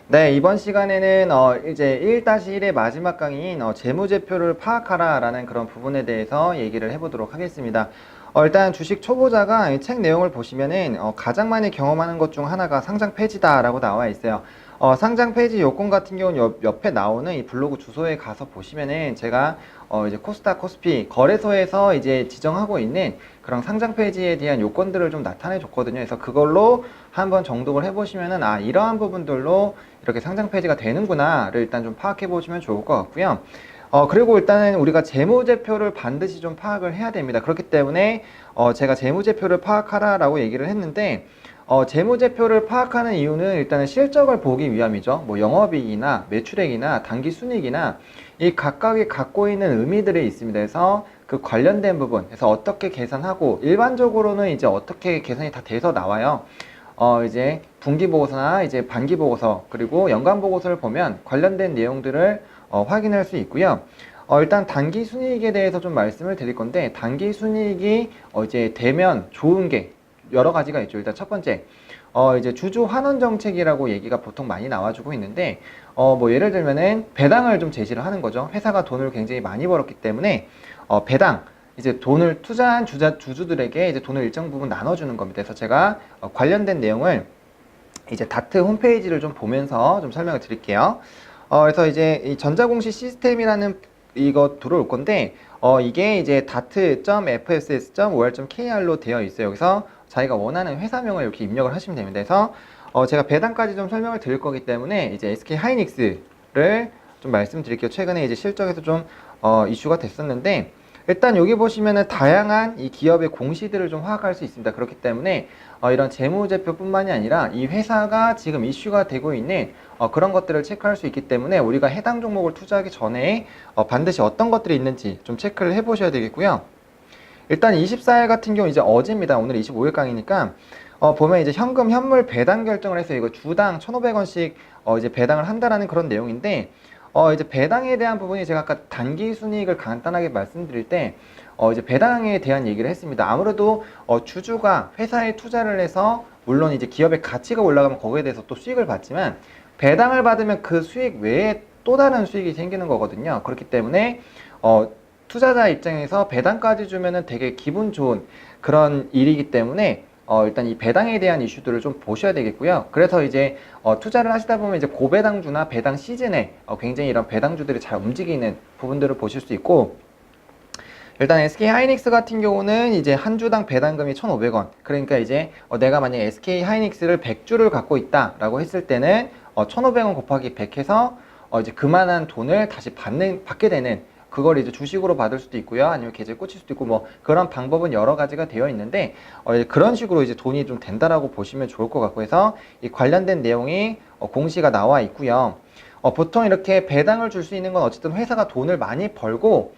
네, 이번 시간에는 이제 1-1의 마지막 강의인 재무제표를 파악하라라는 그런 부분에 대해서 얘기를 해보도록 하겠습니다. 일단 주식 초보자가 이 책 내용을 보시면은 가장 많이 경험하는 것 중 하나가 상장 폐지다라고 나와 있어요. 상장 폐지 요건 같은 경우는 옆에 나오는 이 블로그 주소에 가서 보시면은 제가 이제 코스닥, 코스피 거래소에서 이제 지정하고 있는 그런 상장 폐지에 대한 요건들을 좀 나타내 줬거든요. 그래서 그걸로 한번 정독을 해보시면은 이러한 부분들로 이렇게 상장 폐지가 되는구나를 일단 좀 파악해 보시면 좋을 것 같고요. 그리고 일단은 우리가 재무제표를 반드시 좀 파악을 해야 됩니다. 그렇기 때문에 제가 재무제표를 파악하라라고 얘기를 했는데 재무제표를 파악하는 이유는 일단은 실적을 보기 위함이죠. 뭐 영업이익이나 매출액이나 당기순이익이나 이 각각이 갖고 있는 의미들이 있습니다. 그래서 그 관련된 부분, 그래서 어떻게 계산하고 일반적으로는 이제 어떻게 계산이 다 돼서 나와요. 이제 분기보고서나 이제 반기보고서 그리고 연간보고서를 보면 관련된 내용들을 확인할 수 있고요. 일단 단기순이익에 대해서 좀 말씀을 드릴 건데 단기순이익이 이제 되면 좋은 게 여러 가지가 있죠. 일단 첫 번째 이제 주주 환원 정책이라고 얘기가 보통 많이 나와주고 있는데 뭐 예를 들면은 배당을 좀 제시를 하는 거죠. 회사가 돈을 굉장히 많이 벌었기 때문에 배당 이제 돈을 투자한 주주들에게 이제 돈을 일정 부분 나눠주는 겁니다. 그래서 제가 관련된 내용을 이제 다트 홈페이지를 좀 보면서 좀 설명을 드릴게요. 그래서 이제 이 전자공시 시스템이라는 이거 들어올 건데, 이게 이제 dart.fss.or.kr로 되어 있어요. 여기서 자기가 원하는 회사명을 이렇게 입력을 하시면 됩니다. 그래서 제가 배당까지 좀 설명을 드릴 거기 때문에 이제 SK 하이닉스를 좀 말씀드릴게요. 최근에 이제 실적에서 좀 이슈가 됐었는데, 일단 여기 보시면은 다양한 이 기업의 공시들을 좀 파악할 수 있습니다. 그렇기 때문에 이런 재무제표뿐만이 아니라 이 회사가 지금 이슈가 되고 있는 그런 것들을 체크할 수 있기 때문에 우리가 해당 종목을 투자하기 전에 반드시 어떤 것들이 있는지 좀 체크를 해 보셔야 되겠고요. 일단 24일 같은 경우 이제 어제입니다. 오늘 25일 강이니까 보면 이제 현금 현물 배당 결정을 해서 이거 주당 1,500원씩 이제 배당을 한다라는 그런 내용인데 이제 배당에 대한 부분이 제가 아까 단기 순이익을 간단하게 말씀드릴 때 이제 배당에 대한 얘기를 했습니다. 아무래도 주주가 회사에 투자를 해서 물론 이제 기업의 가치가 올라가면 거기에 대해서 또 수익을 받지만 배당을 받으면 그 수익 외에 또 다른 수익이 생기는 거거든요. 그렇기 때문에 투자자 입장에서 배당까지 주면은 되게 기분 좋은 그런 일이기 때문에 일단 이 배당에 대한 이슈들을 좀 보셔야 되겠고요. 그래서 이제 투자를 하시다 보면 이제 고배당주나 배당 시즌에 굉장히 이런 배당주들이 잘 움직이는 부분들을 보실 수 있고, 일단 SK 하이닉스 같은 경우는 이제 한 주당 배당금이 1,500원. 그러니까 이제 내가 만약에 SK 하이닉스를 100주를 갖고 있다라고 했을 때는 1,500원 곱하기 100 해서 이제 그만한 돈을 다시 받게 되는, 그걸 이제 주식으로 받을 수도 있고요. 아니면 계좌에 꽂힐 수도 있고, 뭐 그런 방법은 여러 가지가 되어 있는데 그런 식으로 이제 돈이 좀 된다라고 보시면 좋을 것 같고, 해서 이 관련된 내용이 공시가 나와 있고요. 보통 이렇게 배당을 줄 수 있는 건 어쨌든 회사가 돈을 많이 벌고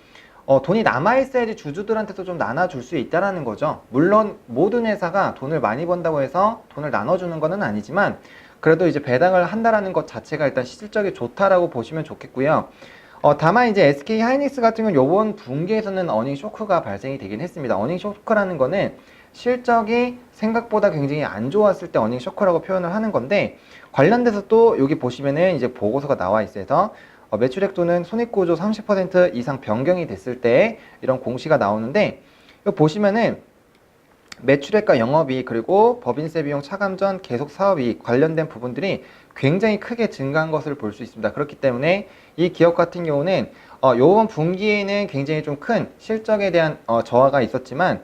돈이 남아있어야지 주주들한테도 좀 나눠줄 수 있다라는 거죠. 물론 모든 회사가 돈을 많이 번다고 해서 돈을 나눠주는 거는 아니지만 그래도 이제 배당을 한다라는 것 자체가 일단 실적이 좋다라고 보시면 좋겠고요. 다만 이제 SK 하이닉스 같은 경우는 이번 분기에서는 어닝 쇼크가 발생이 되긴 했습니다. 어닝 쇼크라는 거는 실적이 생각보다 굉장히 안 좋았을 때 어닝 쇼크라고 표현을 하는 건데, 관련돼서 또 여기 보시면은 이제 보고서가 나와 있어서 매출액 또는 손익구조 30% 이상 변경이 됐을 때 이런 공시가 나오는데, 이거 보시면은 매출액과 영업이익 그리고 법인세 비용 차감 전 계속 사업이익 관련된 부분들이 굉장히 크게 증가한 것을 볼 수 있습니다. 그렇기 때문에 이 기업 같은 경우는 이번 분기에는 굉장히 좀 큰 실적에 대한 저하가 있었지만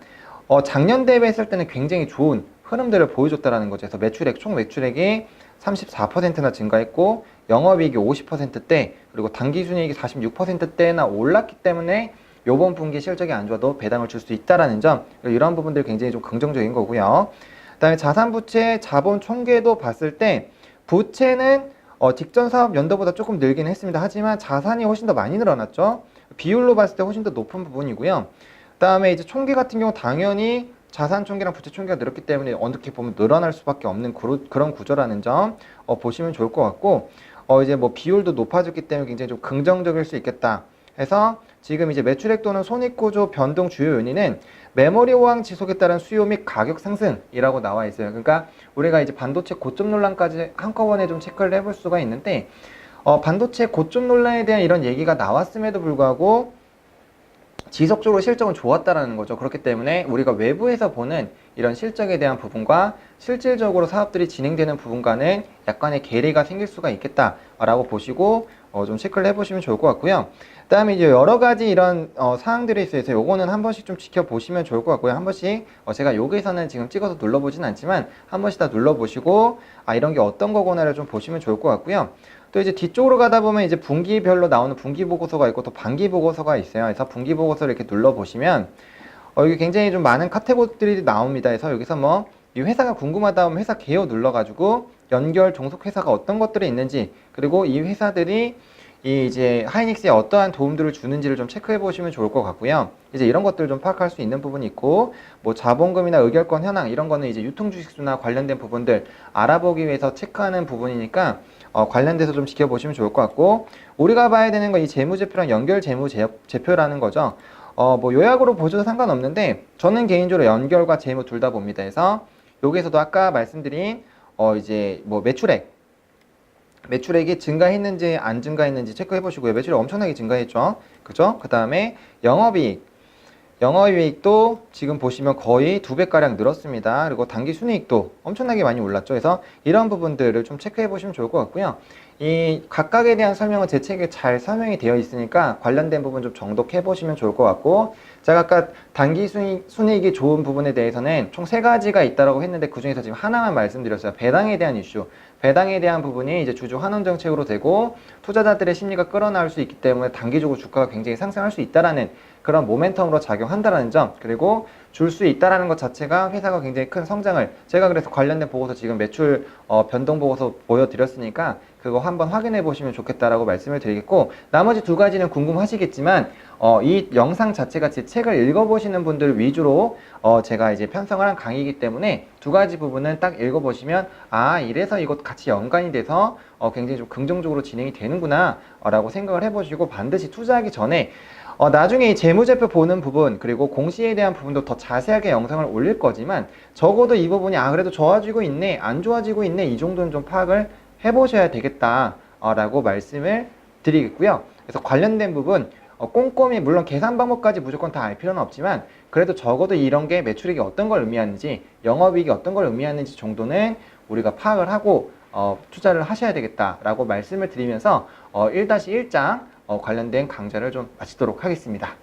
작년 대비했을 때는 굉장히 좋은 흐름들을 보여줬다라는 거죠. 그래서 총 매출액이 34%나 증가했고 영업이익이 50%대 그리고 당기순이익이 46%대나 올랐기 때문에 요번 분기 실적이 안 좋아도 배당을 줄 수 있다라는 점, 이런 부분들 굉장히 좀 긍정적인 거고요. 그다음에 자산부채 자본 총계도 봤을 때 부채는 직전 사업 연도보다 조금 늘긴 했습니다. 하지만 자산이 훨씬 더 많이 늘어났죠. 비율로 봤을 때 훨씬 더 높은 부분이고요. 그다음에 이제 총계 같은 경우 당연히 자산 총계랑 부채 총계가 늘었기 때문에 어떻게 보면 늘어날 수밖에 없는 그런 구조라는 점 보시면 좋을 것 같고, 이제 뭐 비율도 높아졌기 때문에 굉장히 좀 긍정적일 수 있겠다 해서 지금 이제 매출액 또는 손익구조 변동 주요 요인은 메모리 호황 지속에 따른 수요 및 가격 상승이라고 나와 있어요. 그러니까 우리가 이제 반도체 고점 논란까지 한꺼번에 좀 체크를 해볼 수가 있는데, 반도체 고점 논란에 대한 이런 얘기가 나왔음에도 불구하고 지속적으로 실적은 좋았다라는 거죠. 그렇기 때문에 우리가 외부에서 보는 이런 실적에 대한 부분과 실질적으로 사업들이 진행되는 부분과는 약간의 괴리가 생길 수가 있겠다라고 보시고 좀 체크를 해보시면 좋을 것 같고요. 그 다음에 이제 여러 가지 이런 사항들에 있어서 요거는 한 번씩 좀 지켜보시면 좋을 것 같고요. 한 번씩 제가 여기서는 지금 찍어서 눌러보진 않지만 한 번씩 다 눌러보시고 이런 게 어떤 거구나를 좀 보시면 좋을 것 같고요. 또 이제 뒤쪽으로 가다 보면 이제 분기별로 나오는 분기 보고서가 있고 또 반기 보고서가 있어요. 그래서 분기 보고서를 이렇게 눌러보시면 여기 굉장히 좀 많은 카테고리들이 나옵니다. 그래서 여기서 뭐 이 회사가 궁금하다 하면 회사 개요 눌러가지고 연결 종속 회사가 어떤 것들이 있는지, 그리고 이 회사들이 이제 하이닉스에 어떠한 도움들을 주는지를 좀 체크해 보시면 좋을 것 같고요. 이제 이런 것들을 좀 파악할 수 있는 부분이 있고, 뭐 자본금이나 의결권 현황 이런 거는 이제 유통주식수나 관련된 부분들 알아보기 위해서 체크하는 부분이니까 관련돼서 좀 지켜보시면 좋을 것 같고, 우리가 봐야 되는 건 이 재무제표랑 연결 재무제표라는 거죠. 뭐 요약으로 보셔도 상관없는데 저는 개인적으로 연결과 재무 둘 다 봅니다. 그래서 여기에서도 아까 말씀드린 이제 뭐 매출액이 증가했는지 안 증가했는지 체크해 보시고요. 매출이 엄청나게 증가했죠. 그죠? 그 다음에 영업이익도 지금 보시면 거의 2배가량 늘었습니다. 그리고 당기순이익도 엄청나게 많이 올랐죠. 그래서 이런 부분들을 좀 체크해 보시면 좋을 것 같고요. 이 각각에 대한 설명은 제 책에 잘 설명이 되어 있으니까 관련된 부분 좀 정독해 보시면 좋을 것 같고, 제가 아까 단기순이익이 좋은 부분에 대해서는 총 3가지가 있다고 했는데 그 중에서 지금 하나만 말씀드렸어요. 배당에 대한 이슈. 배당에 대한 부분이 이제 주주 환원 정책으로 되고 투자자들의 심리가 끌어나올 수 있기 때문에 단기적으로 주가가 굉장히 상승할 수 있다라는 그런 모멘텀으로 작용한다라는 점, 그리고 줄 수 있다라는 것 자체가 회사가 굉장히 큰 성장을, 제가 그래서 관련된 보고서 지금 매출 변동 보고서 보여드렸으니까 그거 한번 확인해 보시면 좋겠다라고 말씀을 드리겠고, 나머지 2가지는 궁금하시겠지만 이 영상 자체가 제 책을 읽어보시는 분들 위주로 제가 이제 편성을 한 강의이기 때문에 2가지 부분은 딱 읽어보시면 이래서 이것 같이 연관이 돼서 굉장히 좀 긍정적으로 진행이 되는구나 라고 생각을 해보시고, 반드시 투자하기 전에 나중에 이 재무제표 보는 부분 그리고 공시에 대한 부분도 더 자세하게 영상을 올릴 거지만 적어도 이 부분이 그래도 좋아지고 있네 안 좋아지고 있네 이 정도는 좀 파악을 해보셔야 되겠다 라고 말씀을 드리겠고요. 그래서 관련된 부분 꼼꼼히, 물론 계산 방법까지 무조건 다 알 필요는 없지만 그래도 적어도 이런 게 매출액이 어떤 걸 의미하는지 영업이익이 어떤 걸 의미하는지 정도는 우리가 파악을 하고 투자를 하셔야 되겠다라고 말씀을 드리면서 1-1장 관련된 강좌를 좀 마치도록 하겠습니다.